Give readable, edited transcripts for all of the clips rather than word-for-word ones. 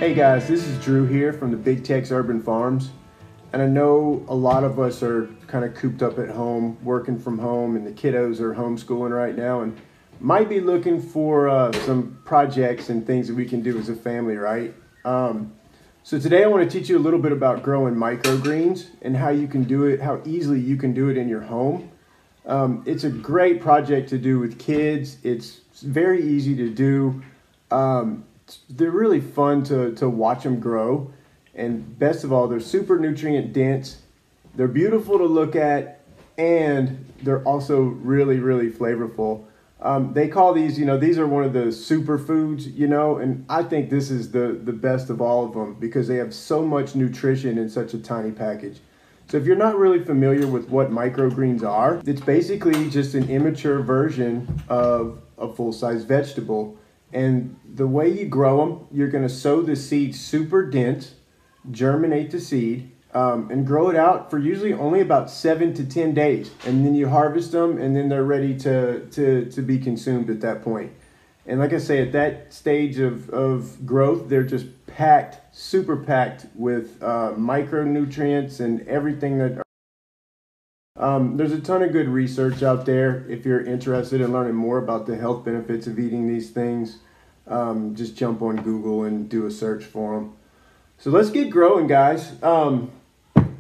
Hey guys, this is Drew here from the Big Tex Urban Farms, and I know a lot of us are kind of cooped up at home, working from home, and the kiddos are homeschooling right now and might be looking for some projects and things that we can do as a family, right? So today I want to teach you a little bit about growing microgreens and how you can do it, how easily you can do it in your home. It's a great project to do with kids. It's very easy to do. They're really fun to watch them grow, and best of all, they're super nutrient dense, they're beautiful to look at, and they're also really flavorful. They call these, these are one of the superfoods, and I think this is the best of all of them because they have so much nutrition in such a tiny package. So if you're not really familiar with what microgreens are, it's basically just an immature version of a full-size vegetable. And the way you grow them, you're going to sow the seed super dense, germinate the seed, and grow it out for usually only about 7 to 10 days. And then you harvest them, and then they're ready to be consumed at that point. And like I say, at that stage of growth, they're just packed, super packed with micronutrients and everything that there's a ton of good research out there. If you're interested in learning more about the health benefits of eating these things, just jump on Google and do a search for them. So let's get growing, guys. Let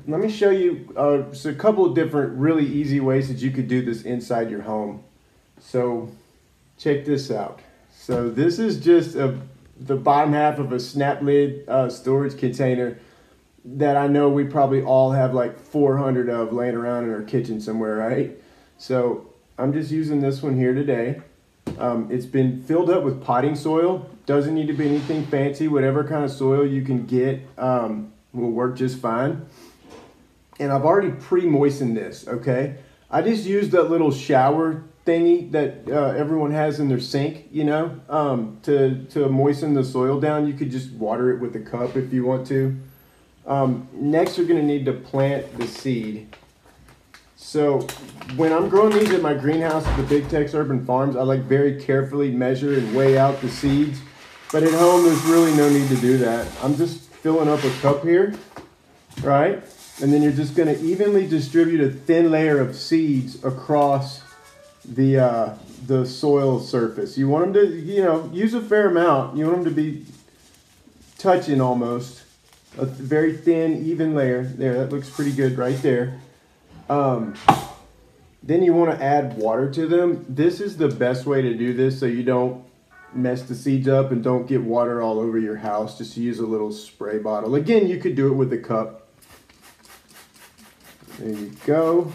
me show you just a couple of different really easy ways that you could do this inside your home. So check this out. So this is just the bottom half of a snap lid storage container that I know we probably all have like 400 of laying around in our kitchen somewhere, right? So I'm just using this one here today. It's been filled up with potting soil. Doesn't need to be anything fancy. Whatever kind of soil you can get will work just fine. And I've already pre-moistened this, okay? I just used that little shower thingy that everyone has in their sink, to moisten the soil down. You could just water it with a cup if you want to. Next, you're going to need to plant the seed. So when I'm growing these at my greenhouse at the Big Tex Urban Farms, I like very carefully measure and weigh out the seeds. But at home, there's really no need to do that. I'm just filling up a cup here, right? And then you're just going to evenly distribute a thin layer of seeds across the soil surface. You want them to, use a fair amount. You want them to be touching almost. A very thin, even layer. There, that looks pretty good right there. Then you want to add water to them. This is the best way to do this so you don't mess the seeds up and don't get water all over your house. Just use a little spray bottle. Again, you could do it with a cup. There you go.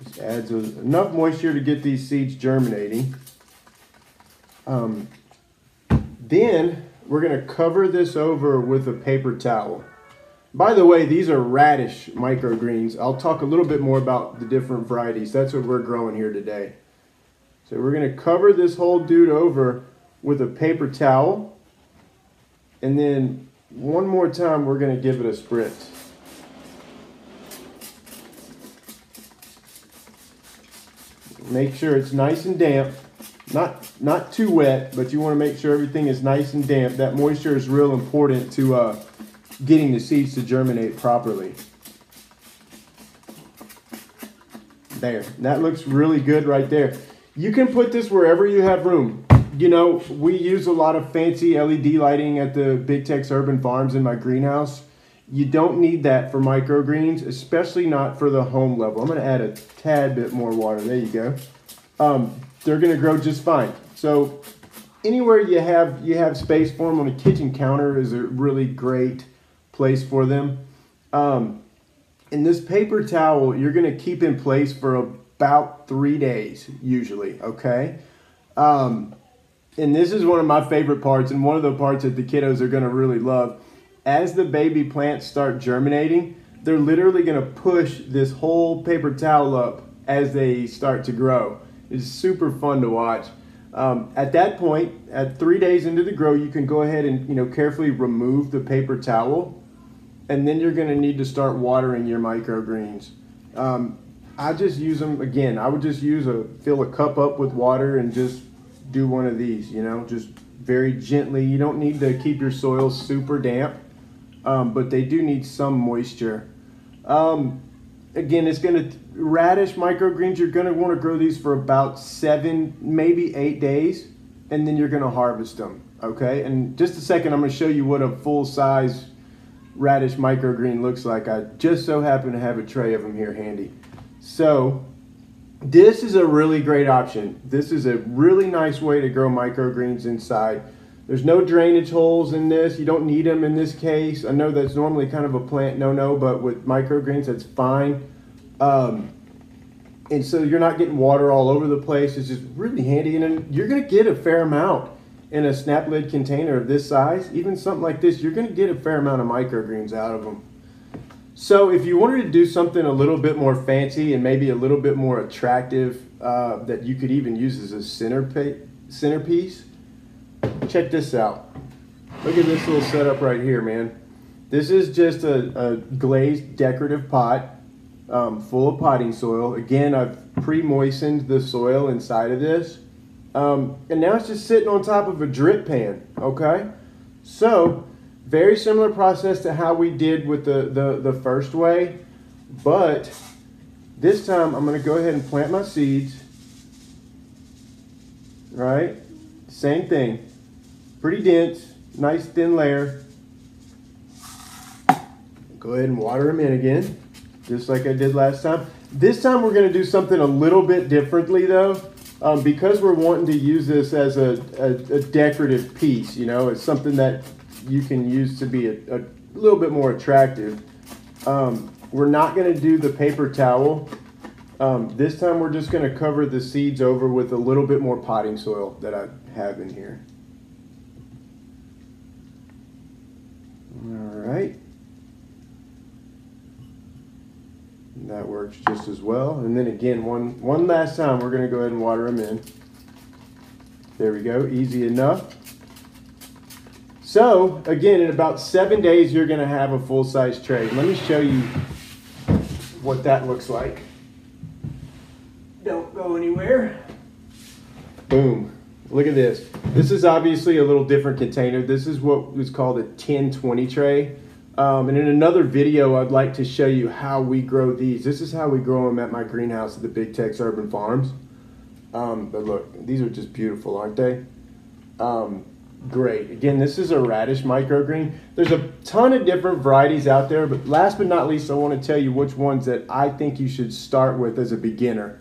Just adds enough moisture to get these seeds germinating. Then we're going to cover this over with a paper towel. By the way, these are radish microgreens. I'll talk a little bit more about the different varieties. That's what we're growing here today. So we're going to cover this whole dude over with a paper towel. And then one more time, we're going to give it a spritz. Make sure it's nice and damp. Not too wet, but you want to make sure everything is nice and damp. That moisture is real important to getting the seeds to germinate properly. There, that looks really good right there. You can put this wherever you have room. We use a lot of fancy LED lighting at the Big Tex Urban Farms in my greenhouse. You don't need that for microgreens, especially not for the home level. I'm going to add a tad bit more water. There you go. They're going to grow just fine. So anywhere you have space for them, on a kitchen counter is a really great place for them. And this paper towel, you're going to keep in place for about 3 days, usually, okay? And this is one of my favorite parts, and one of the parts that the kiddos are going to really love. As the baby plants start germinating, they're literally going to push this whole paper towel up as they start to grow. It's super fun to watch. At that point, at 3 days into the grow, you can go ahead and carefully remove the paper towel, and then you're going to need to start watering your microgreens. I just use them again. I would just fill a cup up with water and just do one of these. Just very gently. You don't need to keep your soil super damp, but they do need some moisture. Again, it's gonna, radish microgreens, you're gonna wanna grow these for about 7, maybe 8 days, and then you're gonna harvest them, okay? And just a second, I'm gonna show you what a full-size radish microgreen looks like. I just so happen to have a tray of them here handy. So, this is a really great option. This is a really nice way to grow microgreens inside. There's no drainage holes in this. You don't need them in this case. I know that's normally kind of a plant no-no, but with microgreens, that's fine. And so you're not getting water all over the place. It's just really handy. And you're gonna get a fair amount in a snap lid container of this size. Even something like this, you're gonna get a fair amount of microgreens out of them. So if you wanted to do something a little bit more fancy and maybe a little bit more attractive, that you could even use as a centerpiece, check this out. Look at this little setup right here, man. This is just a glazed decorative pot full of potting soil. Again, I've pre-moistened the soil inside of this. And now it's just sitting on top of a drip pan, okay? So, very similar process to how we did with the first way, but this time I'm gonna go ahead and plant my seeds, right? Same thing. Pretty dense, nice thin layer. Go ahead and water them in again, just like I did last time. This time we're gonna do something a little bit differently though, because we're wanting to use this as a decorative piece, you know, it's something that you can use to be a little bit more attractive. We're not gonna do the paper towel. This time we're just gonna cover the seeds over with a little bit more potting soil that I have in here. All right. That works just as well. And then again, one last time, we're gonna go ahead and water them in. There we go, easy enough. So again, in about 7 days, you're gonna have a full-size tray. Let me show you what that looks like. Don't go anywhere. Boom, look at this. This is obviously a little different container. This is what was called a 10-20 tray. And in another video, I'd like to show you how we grow these. This is how we grow them at my greenhouse at the Big Tex Urban Farms. But look, these are just beautiful, aren't they? Great. Again, this is a radish microgreen. There's a ton of different varieties out there, but last but not least, I want to tell you which ones that I think you should start with as a beginner.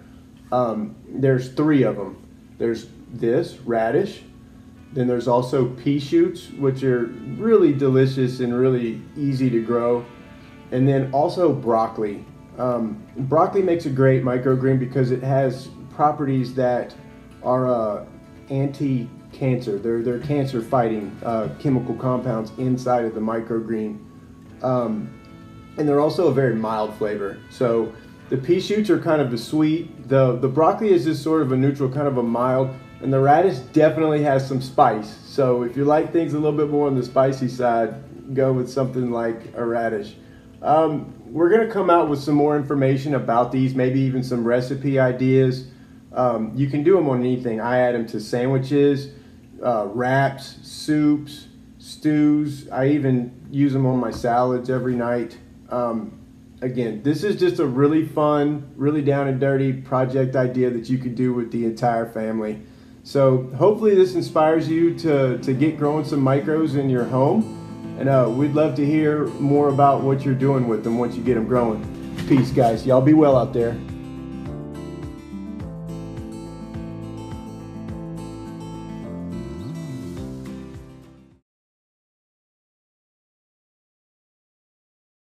There's 3 of them. There's this, radish. Then there's also pea shoots, which are really delicious and really easy to grow. And then also broccoli. Broccoli makes a great microgreen because it has properties that are anti-cancer. They're cancer-fighting chemical compounds inside of the microgreen. And they're also a very mild flavor. So the pea shoots are kind of the sweet. The broccoli is just sort of a neutral, kind of a mild. And the radish definitely has some spice. So if you like things a little bit more on the spicy side, go with something like a radish. We're gonna come out with some more information about these, maybe even some recipe ideas. You can do them on anything. I add them to sandwiches, wraps, soups, stews. I even use them on my salads every night. Again, this is just a really fun, really down and dirty project idea that you could do with the entire family. So hopefully this inspires you to get growing some micros in your home. And we'd love to hear more about what you're doing with them once you get them growing. Peace, guys. Y'all be well out there.